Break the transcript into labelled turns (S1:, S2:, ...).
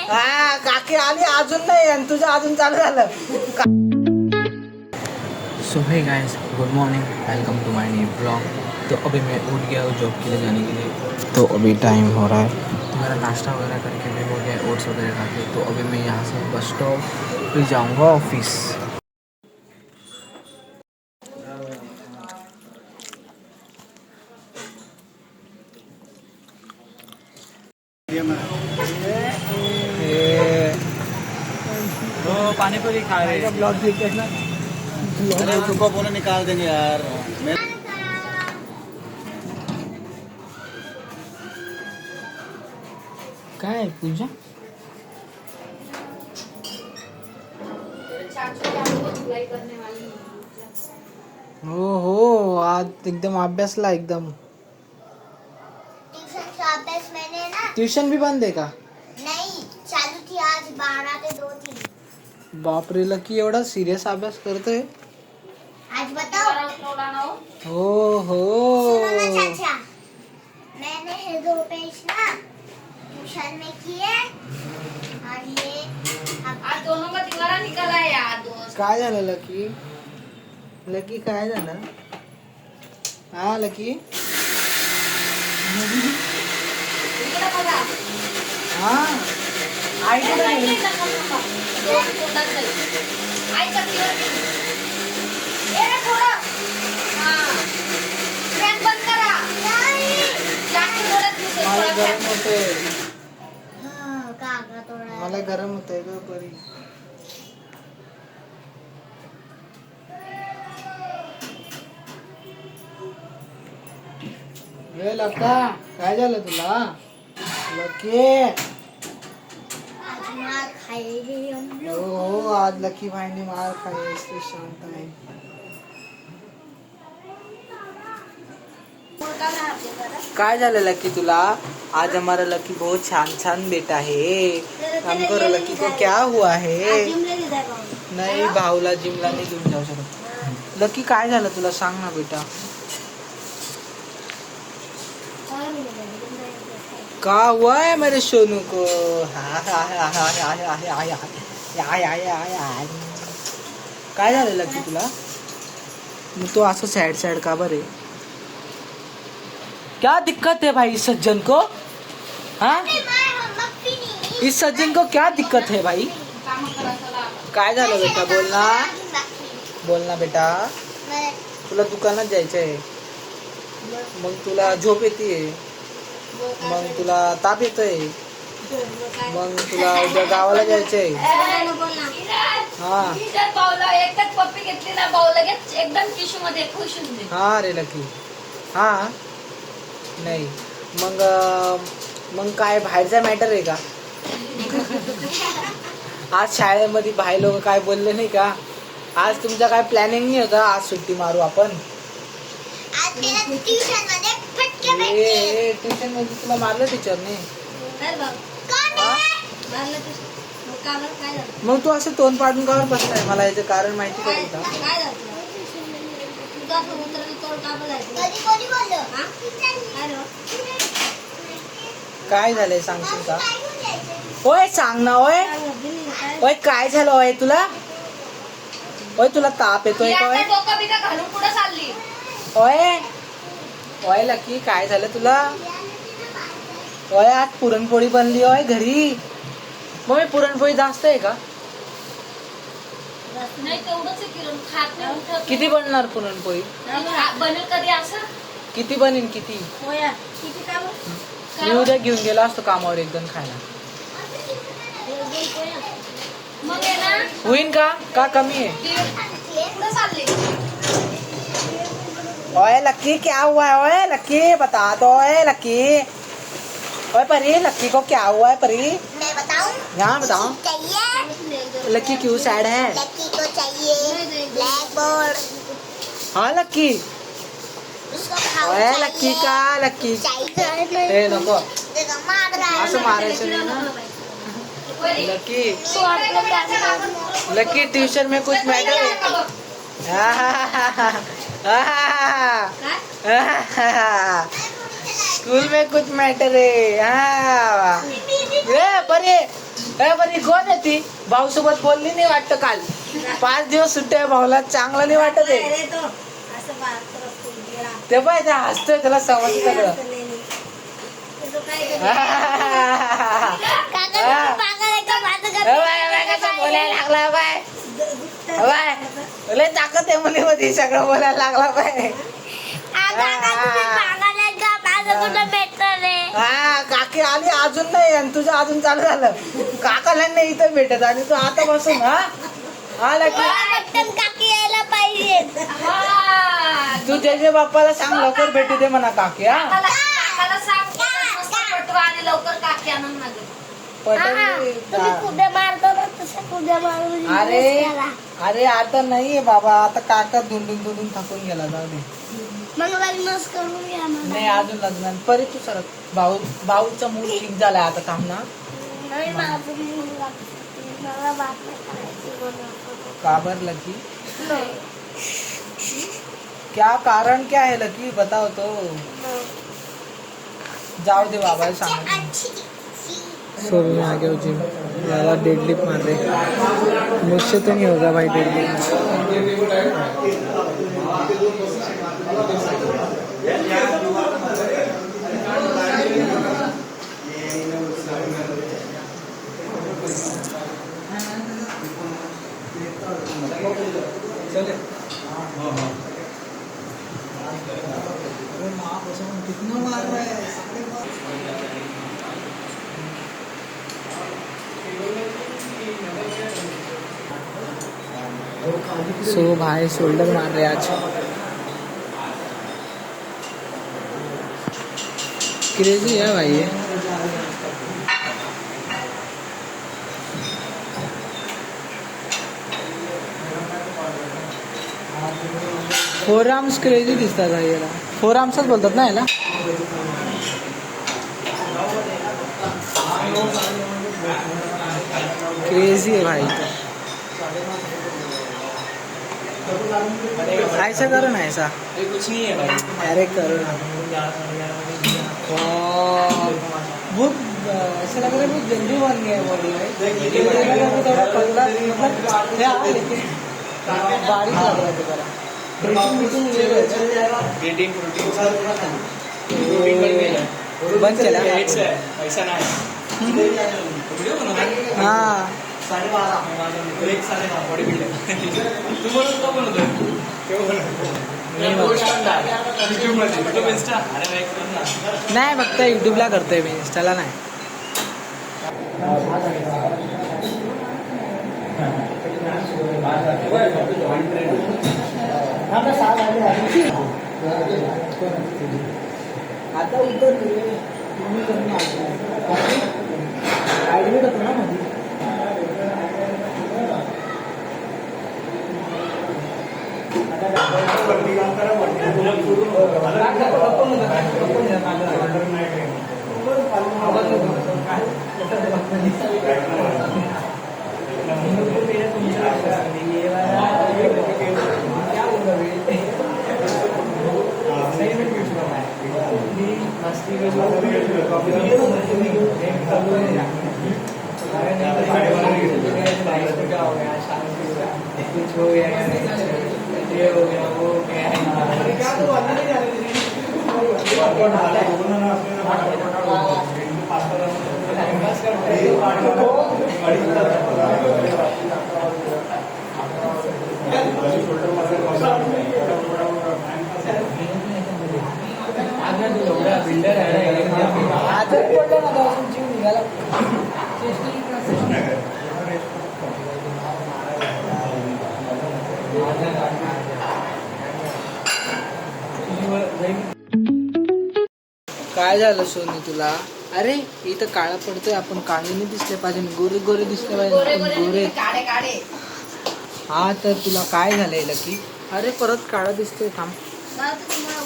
S1: हा काकी आली अजून नाही आणि तुझं अजून चालू झालं.
S2: So hey guys, good morning, welcome to my new blog. तो अभी मैं उठ गया हूँ जॉब के लिए जाने के लिए। तो अभी टाइम हो रहा है, तो मेरा नाश्ता वगैरह करके भी हो गया, ओट्स वगैरह खा के। तो अभी मैं यहाँ से बस स्टॉप पे जाऊँगा ऑफिस। पानी पूरी खा रहे हैं।
S1: ब्लॉग देखते ना.
S3: अरे उसको बोले निकाल देंगे यार।
S2: काय पूजा? हो आज एकदम अभ्यासला एकदम.
S4: ट्यूशन का अभ्यास मैंने ना
S2: ट्यूशन भी बंद है का?
S4: नहीं चालू थी आज 12 से 2 थी.
S2: बापरे, लकी एवढा सिरियस अभ्यास करतोय.
S4: आज बताओ.
S2: हो हो.
S4: सुनो ना चाचा, मैंने ये 2 पेज ना ट्यूशन में किए और ये
S5: आज दोनों का तिंगड़ा निकला है यार दोस्त.
S2: काय झालं लकी? लकी काय झालं? हा लकी?
S5: इकडे बघा.
S2: हा आई कुठे
S5: नाही,
S2: गेली?
S5: नाही, नका. दोन तोंडात जाईल. आई चटणीवर गेली. ए रे थोडं. हा. फॅन बंद करा. जास्त जोरात दिसेल.
S2: मला
S5: थोडा
S2: गरम
S5: फॅन.
S2: होतंय.
S4: कागड़ा तोड़ा.
S2: मला गरम होतंय ग परी. ए लका, काय झालं तुला? लकी.
S4: आज मार खाएगी हम
S2: हो
S4: लोग.
S2: हो, आज लकी भाईने मार खाई, इसलिए शांत आहे. काय झालं लकी तुला? आज हमारा लकी बहुत छान छान बेटा है. हम करो लकी को क्या हुआ है? नाही, भाऊला जिमला नाही घेऊन जाऊ शकत. लकी काय झालं तुला, सांग ना बेटा. का हुआ है मेरे सोनू को? काय झालं लकी तुला? मग तो असं सॅड सॅड का बरे? क्या दिक्कत है भाई इस सज्जन को? हाँ, इस सज्जन को क्या दिक्कत है भाई? काय झालं बेटा, बोलना बोलना बेटा. तुला दुकानात जायचंय, मग तुला झोप येते, मग तुला ताप येतोय, मग तुला उद्या गावाला जायचंय. हा
S5: जर बाऊला एकच पप्पी घेतली ना, बाऊ लगेच एकदम टिश्यू मध्ये खुश होऊन दे.
S2: हा रे लकी. हा नाही, मग काय बाहेरचा मॅटर आहे का? आज शाळेमध्ये भाई लोक काय बोलले नाही का? आज तुमचा काय प्लॅनिंग नाही होता आज सुट्टी मारू आपण?
S4: आज मेरा ट्यूशन मध्ये फटके भेटले.
S2: ट्युशन मध्ये तुला मारलं टीचरने?
S4: कौन है?
S2: मग तू असं तोंड पाडून कावर बसलाय? मला याचं कारण माहिती का तुला?
S4: कधी कोणी बोललं?
S2: काय झालंय सांगशील का? होय सांग ना. होय होय, काय झालं होय तुला? होय तुला ताप येतोय का? होय
S5: डोकं बिका घालून पुढे चालली.
S2: होय होय लकी, काय झालं तुला? होय आज पुरणपोळी बनली होय घरी. मग मी पुरणपोळी जास्त आहे का?
S5: नाही तेवढंच आहे किरण, खात नाही उठत नाही.
S2: किती बनणार पुरणपोळी?
S5: बनेल कधी असं?
S2: किती बनेन किती? मी उद्या घेऊन गेलो असतो कामावर एकदम खायला.
S5: मग आहे ना,
S2: होईन का कमी आहे?
S5: पुढे चालली.
S2: ओए लक्की क्या हुआ है? ओए लक्की बता दो. ओए लक्की, ओए परी, लक्की को क्या हुआ है परी?
S4: मैं बताऊं?
S2: यहाँ बताओ.
S4: चाहिए.
S2: लक्की क्यों सैड है?
S4: लकी को चाहिए ब्लैक बोर्ड.
S2: हाँ लक्की.
S4: उसको खाओ.
S2: ओए लक्की का लक्की.
S4: चाहिए.
S2: ए नको
S4: देखो मार रहा है.
S2: असं मारायचं नाही ना लक्की.
S4: तो आपको क्या
S2: लक्की ट्यूशन में कुछ मैटर है? स्कूल में कुछ मैटर है हाँ बरी कोण आहे ती भाऊ सोबत बोलली नाही वाटत काल 5 दिवस सुट्टे आहे भाऊला चांगलं नाही वाटत आहे ते पाय त्या हसतोय त्याला समज सगळं बोलायला लागला बाय लय ताकद आहे मुलीमध्ये सगळं बोलायला लागला बाय हा काकी आली अजून नाही आणि तुझं अजून चालू झालं काकाला नाही इथं भेटत आणि तू आता बसून आला
S4: काकी यायला पाहिजे
S2: तू जे बाप्पाला सांग लवकर भेटू दे म्हणा काकी हा
S5: काकाला सांग मस्त पटवा आणि लवकर काकी आणून ना गं.
S4: कुठे मारतो ना तसं कुठे मारून
S2: अरे आता नाहीये बाबा आता काका धुंडून थकून गेला जाऊ दे
S4: मग लग्नच करून घ्या
S2: नाही अजून लग्न परी तू सर भाऊचा मूड ठीक झालाय आता काम ना
S4: नाही माझं मूड लागतं. मला बातम्या करायची बनवतो.
S2: का बर लकी क्या कारण क्या है लकी बताओ तो जाओ दे बाबा सांग सो मैं आ गया जिम ज़्यादा डेडलिफ्ट मार रहे मुझसे तो नहीं होगा भाई कितना मार रहा है सो भाई शोल्डर मार रहे आज क्रेजी है भाई ये फोर आर्म्स क्रेजी दिसतात भाई याला फोर आर्म्सच बोलतात ना याला क्रेजी है भाई तो ऐसा करो ना ऐसा
S3: कुछ नहीं है भाई
S2: अरे करो ना बहुत ऐसा लग रहा है बहुत जल्दी बन गया है बॉडी में थोड़ा पतला मतलब क्या लेकिन बारीक लग रहा है दोबारा
S3: क्रिएटिन प्रोटीन
S2: बंद चला
S3: पैसा नाही
S2: हाँ
S3: 12.5 बॉडी बिल्डर तू बोलत का बनवतोय युट्यूब इंस्टा अरे
S2: नाही फक्त युट्यूबला करतोय मी इंस्टाला नाही आता उतर ऍडमिट होतो ना मध्ये काय झालं सोनी तुला अरे इथं काळा पडतोय आपण काळे नाही दिसले पाहिजे गोरे गोरे दिसले पाहिजे गोरे
S5: काढे काढे
S2: हा तर तुला काय झालंय लकी अरे परत काळा दिसतोय थांब
S5: मला तर तुम्हाला